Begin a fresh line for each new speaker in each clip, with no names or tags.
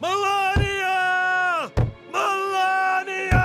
Melania! Melania!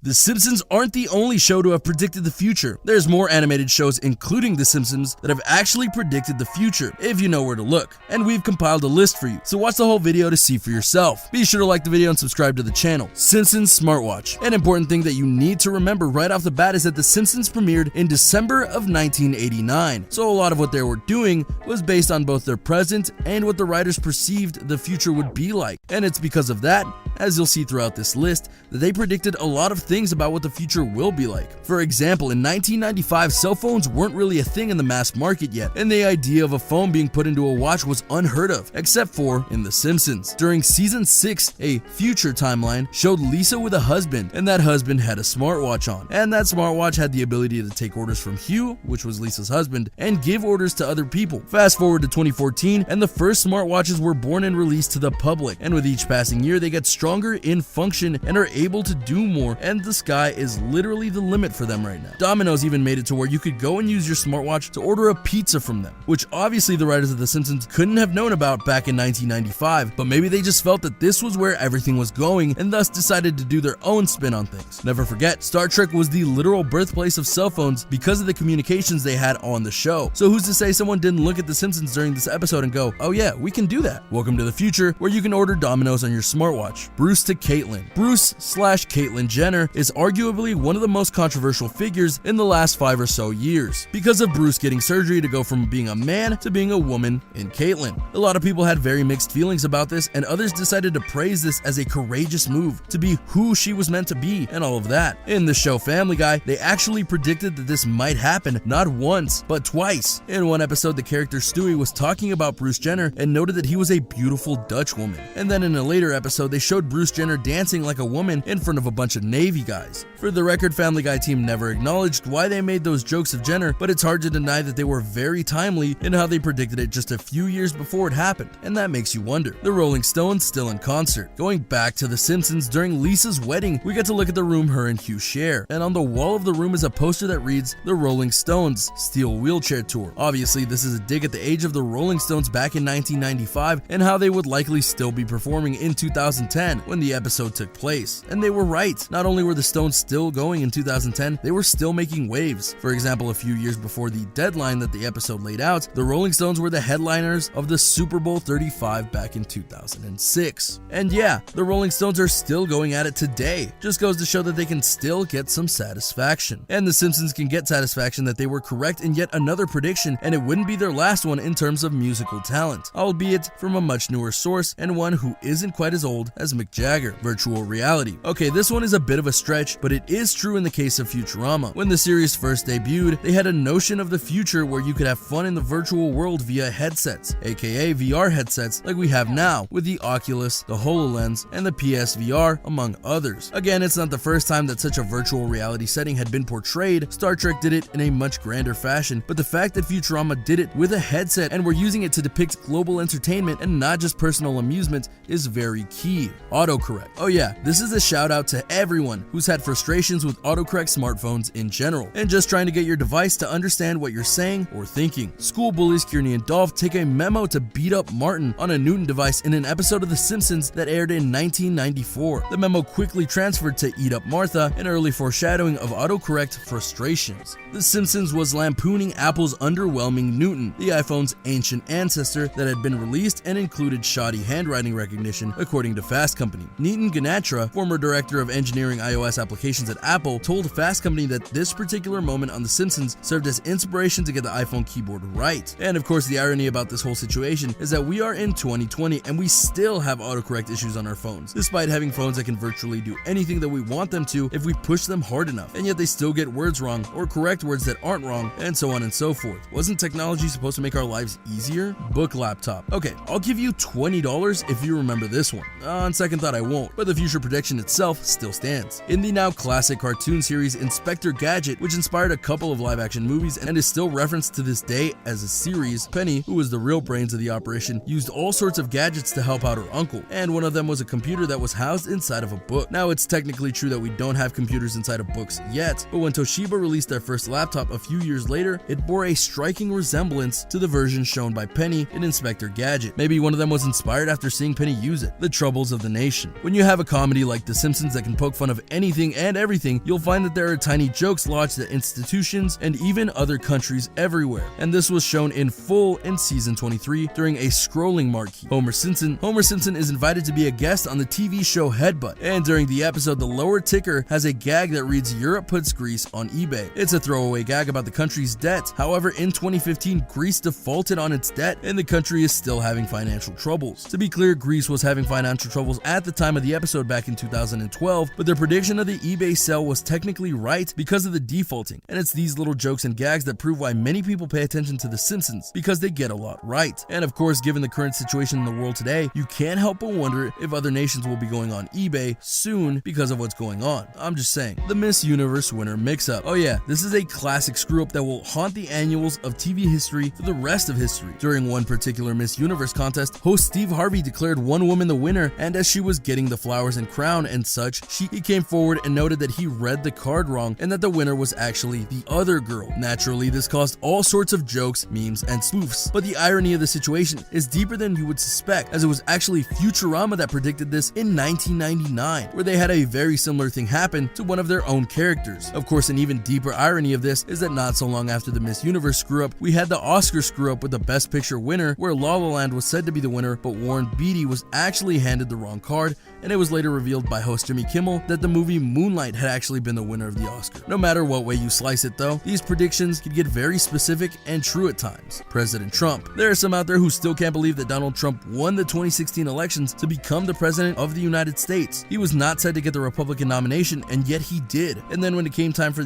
The Simpsons aren't the only show to have predicted the future. There's more animated shows, including The Simpsons, that have actually predicted the future, if you know where to look. And we've compiled a list for you, so watch the whole video to see for yourself. Be sure to like the video and subscribe to the channel. Simpsons Smartwatch. An important thing that you need to remember right off the bat is that The Simpsons premiered in December of 1989, so a lot of what they were doing was based on both their present and what the writers perceived the future would be like. And it's because of that, as you'll see throughout this list, that they predicted a lot of things about what the future will be like. For example, in 1995, cell phones weren't really a thing in the mass market yet, and the idea of a phone being put into a watch was unheard of, except for in The Simpsons. During season 6, a future timeline showed Lisa with a husband, and that husband had a smartwatch on, and that smartwatch had the ability to take orders from Hugh, which was Lisa's husband, and give orders to other people. Fast forward to 2014, and the first smartwatches were born and released to the public, and with each passing year, they get stronger in function and are able to do more, and the sky is literally the limit for them right now. Domino's even made it to where you could go and use your smartwatch to order a pizza from them, which obviously the writers of The Simpsons couldn't have known about back in 1995, but maybe they just felt that this was where everything was going and thus decided to do their own spin on things. Never forget, Star Trek was the literal birthplace of cell phones because of the communications they had on the show. So who's to say someone didn't look at The Simpsons during this episode and go, oh yeah, we can do that. Welcome to the future where you can order Domino's on your smartwatch. Bruce to Caitlyn. Bruce/Caitlyn Jenner is arguably one of the most controversial figures in the last 5 or so years because of Bruce getting surgery to go from being a man to being a woman in Caitlyn. A lot of people had very mixed feelings about this, and others decided to praise this as a courageous move to be who she was meant to be and all of that. In the show Family Guy, they actually predicted that this might happen not once, but twice. In one episode, the character Stewie was talking about Bruce Jenner and noted that he was a beautiful Dutch woman. And then in a later episode, they showed Bruce Jenner dancing like a woman in front of a bunch of Navy guys. For the record, Family Guy team never acknowledged why they made those jokes of Jenner, but it's hard to deny that they were very timely in how they predicted it just a few years before it happened, and that makes you wonder. The Rolling Stones still in concert. Going back to The Simpsons, during Lisa's wedding, we get to look at the room her and Hugh share, and on the wall of the room is a poster that reads, The Rolling Stones Steel Wheelchair Tour. Obviously, this is a dig at the age of the Rolling Stones back in 1995 and how they would likely still be performing in 2010 when the episode took place. And they were right. Not only were the Stones still going in 2010, they were still making waves. For example, a few years before the deadline that the episode laid out, the Rolling Stones were the headliners of the Super Bowl 35 back in 2006. And yeah, the Rolling Stones are still going at it today. Just goes to show that they can still get some satisfaction. And the Simpsons can get satisfaction that they were correct in yet another prediction, and it wouldn't be their last one in terms of musical talent, albeit from a much newer source and one who isn't quite as old as Mick Jagger. Virtual reality. Okay, this one is a bit of a stretch, but it is true in the case of Futurama. When the series first debuted, they had a notion of the future where you could have fun in the virtual world via headsets, aka VR headsets like we have now with the Oculus, the HoloLens, and the PSVR, among others. Again, it's not the first time that such a virtual reality setting had been portrayed. Star Trek did it in a much grander fashion, but the fact that Futurama did it with a headset and were using it to depict global entertainment and not just personal amusement is very key. Autocorrect. Oh yeah, this is a shout out to everyone who's had frustrations with autocorrect smartphones in general, and just trying to get your device to understand what you're saying or thinking. School bullies Kearny and Dolph take a memo to beat up Martin on a Newton device in an episode of The Simpsons that aired in 1994. The memo quickly transferred to Eat Up Martha, an early foreshadowing of autocorrect frustrations. The Simpsons was lampooning Apple's underwhelming Newton, the iPhone's ancient ancestor that had been released and included shoddy handwriting recognition, according to Fast Company. Nitin Ganatra, former director of engineering iOS applications at Apple, told Fast Company that this particular moment on The Simpsons served as inspiration to get the iPhone keyboard right. And of course, the irony about this whole situation is that we are in 2020 and we still have autocorrect issues on our phones, despite having phones that can virtually do anything that we want them to if we push them hard enough, and yet they still get words wrong or correct words that aren't wrong, and so on and so forth. Wasn't technology supposed to make our lives easier? Book laptop. Okay, I'll give you $20 if you remember this one. On second thought, I won't, but the future prediction itself still stands. Simpsons. In the now classic cartoon series Inspector Gadget, which inspired a couple of live-action movies and is still referenced to this day as a series, Penny, who was the real brains of the operation, used all sorts of gadgets to help out her uncle, and one of them was a computer that was housed inside of a book. Now, it's technically true that we don't have computers inside of books yet, but when Toshiba released their first laptop a few years later, it bore a striking resemblance to the version shown by Penny in Inspector Gadget. Maybe one of them was inspired after seeing Penny use it. The troubles of the nation. When you have a comedy like The Simpsons that can poke fun of anything and everything, you'll find that there are tiny jokes lodged at institutions and even other countries everywhere. And this was shown in full in season 23 during a scrolling marquee. Homer Simpson is invited to be a guest on the TV show Headbutt, and during the episode, the lower ticker has a gag that reads "Europe puts Greece on eBay." It's a throwaway gag about the country's debt. However, in 2015, Greece defaulted on its debt and the country is still having financial troubles. To be clear, Greece was having financial troubles at the time of the episode back in 2012, but their prediction of the eBay sale was technically right because of the defaulting. And it's these little jokes and gags that prove why many people pay attention to The Simpsons, because they get a lot right. And of course, given the current situation in the world today, you can't help but wonder if other nations will be going on eBay soon because of what's going on. I'm just saying. The Miss Universe winner mix-up. Oh yeah, this is a classic screw-up that will haunt the annuals of TV history for the rest of history. During one particular Miss Universe contest, host Steve Harvey declared one woman the winner, and as she was getting the flowers and crown and such, he came forward and noted that he read the card wrong and that the winner was actually the other girl. Naturally, this caused all sorts of jokes, memes, and spoofs. But the irony of the situation is deeper than you would suspect, as it was actually Futurama that predicted this in 1999, where they had a very similar thing happen to one of their own characters. Of course, an even deeper irony of this is that not so long after the Miss Universe screw-up, we had the Oscar screw-up with the Best Picture winner, where La La Land was said to be the winner, but Warren Beatty was actually handed the wrong card, and it was later revealed by host Jimmy Kimmel that the movie Moonlight had actually been the winner of the Oscar. No matter what way you slice it though, these predictions could get very specific and true at times. President Trump. There are some out there who still can't believe that Donald Trump won the 2016 elections to become the president of the United States. He was not said to get the Republican nomination, and yet he did. And then when it came time for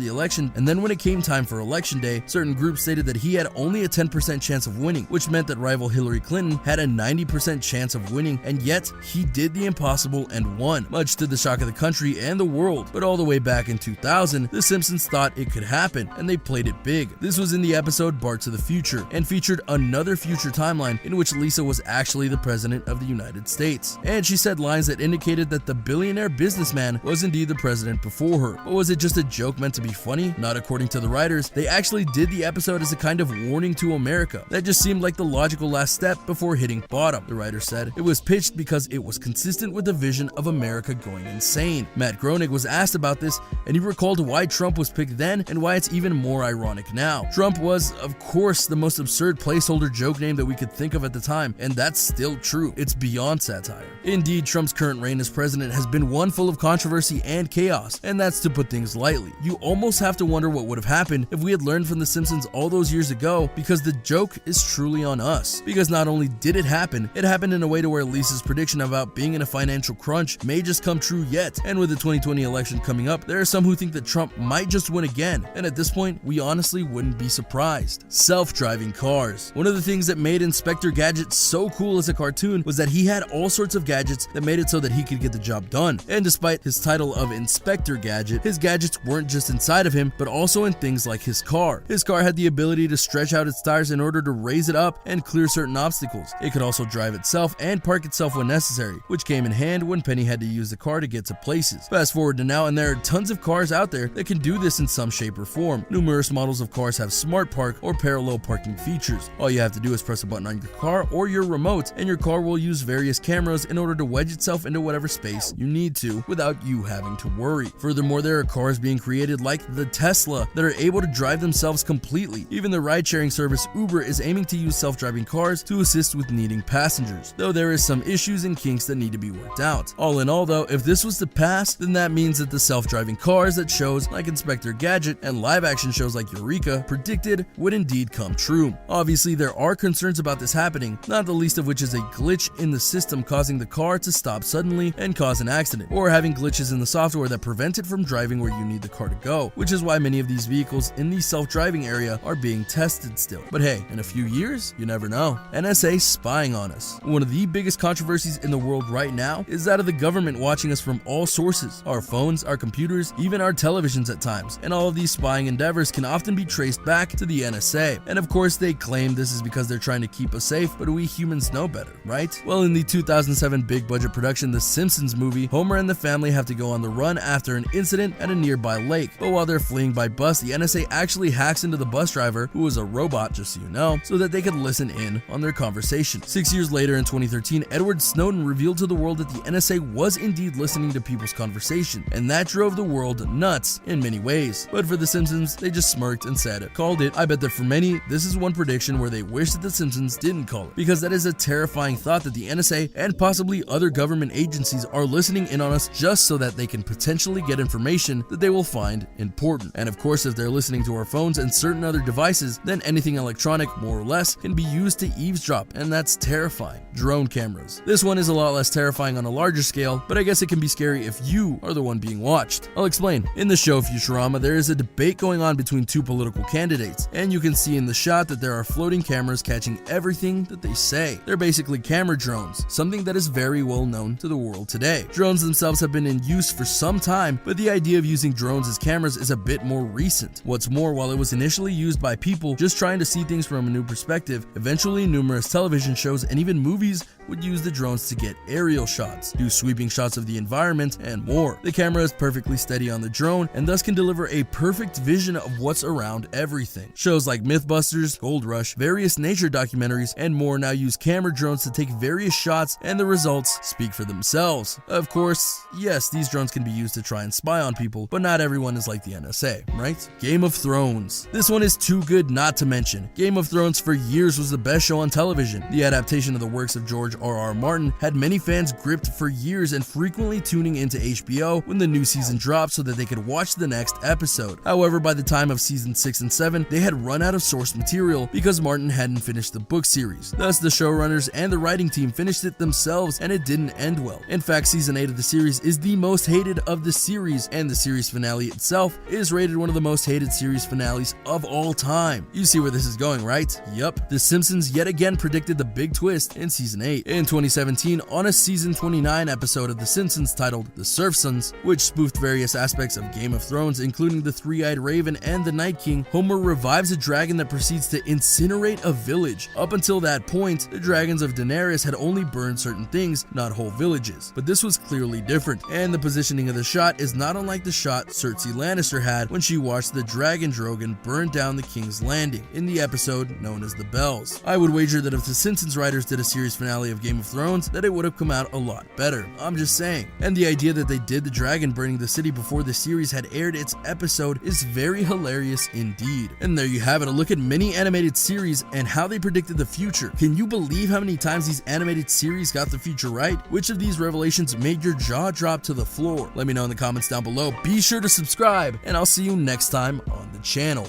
election day, certain groups stated that he had only a 10% chance of winning, which meant that rival Hillary Clinton had a 90% chance of winning, and yet he did the impossible and won, much to the shock of the country and the world. But all the way back in 2000, The Simpsons thought it could happen, and they played it big. This was in the episode Bart to the Future, and featured another future timeline in which Lisa was actually the president of the United States. And she said lines that indicated that the billionaire businessman was indeed the president before her. But was it just a joke meant to be funny? Not according to the writers. They actually did the episode as a kind of warning to America. That just seemed like the logical last step before hitting bottom, the writer said. It was pitched because it was consistent with the vision of America going insane. Matt Groening was asked about this, and he recalled why Trump was picked then and why it's even more ironic now. Trump was, of course, the most absurd placeholder joke name that we could think of at the time, and that's still true. It's beyond satire. Indeed, Trump's current reign as president has been one full of controversy and chaos, and that's to put things lightly. You almost have to wonder what would have happened if we had learned from The Simpsons all those years ago, because the joke is truly on us. Because not only did it happened in a way to where Lisa's prediction about being in a financial crunch may just come true yet, and with the 2020 election coming up, there are some who think that Trump might just win again, and at this point, we honestly wouldn't be surprised. Self-driving cars. One of the things that made Inspector Gadget so cool as a cartoon was that he had all sorts of gadgets that made it so that he could get the job done. And despite his title of Inspector Gadget, his gadgets weren't just inside of him, but also in things like his car. His car had the ability to stretch out its tires in order to raise it up and clear certain obstacles. It could also drive itself and park itself when necessary, which came in hand when Penny had to use the car to get to places. Fast forward to now, and there are tons of cars out there that can do this in some shape or form. Numerous models of cars have smart park or parallel parking features. All you have to do is press a button on your car or your remote, and your car will use various cameras in order to wedge itself into whatever space you need to without you having to worry. Furthermore, there are cars being created like the Tesla that are able to drive themselves completely. Even the ride-sharing service Uber is aiming to use self-driving cars to assist with needing passengers, though there is some issues and kinks that need to be worked out. All in all though, if this was to pass, then that means that the self-driving cars that shows like Inspector Gadget and live-action shows like Eureka predicted would indeed come true. Obviously, there are concerns about this happening, not the least of which is a glitch in the system causing the car to stop suddenly and cause an accident, or having glitches in the software that prevent it from driving where you need the car to go, which is why many of these vehicles in the self-driving area are being tested still. But hey, in a few years, you never know. NSA spying on us. One of the biggest controversies in the world right now is that of the government watching us from all sources. our phones, our computers, even our televisions at times. And all of these spying endeavors can often be traced back to the NSA. And of course, they claim this is because they're trying to keep us safe, but we humans know better, right? Well, in the 2007 big budget production The Simpsons movie, Homer and the family have to go on the run after an incident at a nearby lake. But while they're fleeing by bus, the NSA actually hacks into the bus driver, who was a robot, just so you know, so that they could listen in on their conversation. 6 years later, in 2013, Edward Snowden revealed to the world that the NSA was indeed listening to people's conversation, and that drove the world nuts in many ways. But for The Simpsons, they just smirked and said, called it. I bet that for many, this is one prediction where they wish that The Simpsons didn't call it, because that is a terrifying thought that the NSA and possibly other government agencies are listening in on us just so that they can potentially get information that they will find important. And of course, if they're listening to our phones and certain other devices, then anything electronic, more or less, can be used to eavesdrop, and that's terrifying. Drone cameras. This one is a lot less terrifying on a larger scale, but I guess it can be scary if you are the one being watched. I'll explain. In the show Futurama, there is a debate going on between two political candidates, and you can see in the shot that there are floating cameras catching everything that they say. They're basically camera drones, something that is very well known to the world today. Drones themselves have been in use for some time, but the idea of using drones as cameras is a bit more recent. What's more, while it was initially used by people just trying to see things from a new perspective, eventually numerous television shows and even movies would use the drones to get aerial shots, do sweeping shots of the environment, and more. The camera is perfectly steady on the drone and thus can deliver a perfect vision of what's around everything. Shows like Mythbusters, Gold Rush, various nature documentaries, and more now use camera drones to take various shots, and the results speak for themselves. Of course, yes, these drones can be used to try and spy on people, but not everyone is like the NSA, right? Game of Thrones. This one is too good not to mention. Game of Thrones for years was the best show on television. The adaptation of the works of George R.R. Martin had many fans gripped for years and frequently tuning into HBO when the new season dropped so that they could watch the next episode. However, by the time of season 6 and 7, they had run out of source material because Martin hadn't finished the book series. Thus, the showrunners and the writing team finished it themselves, and it didn't end well. In fact, season 8 of the series is the most hated of the series, and the series finale itself is rated one of the most hated series finales of all time. You see where this is going, right? Yup, The Simpsons yet again predicted the big twist in season 8. In 2017, on a season 29 episode of The Simpsons titled The Simpsons, which spoofed various aspects of Game of Thrones, including the three-eyed raven and the Night King, Homer revives a dragon that proceeds to incinerate a village. Up until that point, the dragons of Daenerys had only burned certain things, not whole villages. But this was clearly different, and the positioning of the shot is not unlike the shot Cersei Lannister had when she watched the dragon Drogon burn down the King's Landing in the episode known as The Bells. I would wager that if the Simpsons writers did a series finale of Game of Thrones, that it would have come out a lot better. I'm just saying. And the idea that they did the dragon burning the city before the series had aired its episode is very hilarious indeed. And there you have it, a look at many animated series and how they predicted the future. Can you believe how many times these animated series got the future right? Which of these revelations made your jaw drop to the floor? Let me know in the comments down below. Be sure to subscribe, and I'll see you next time on the channel.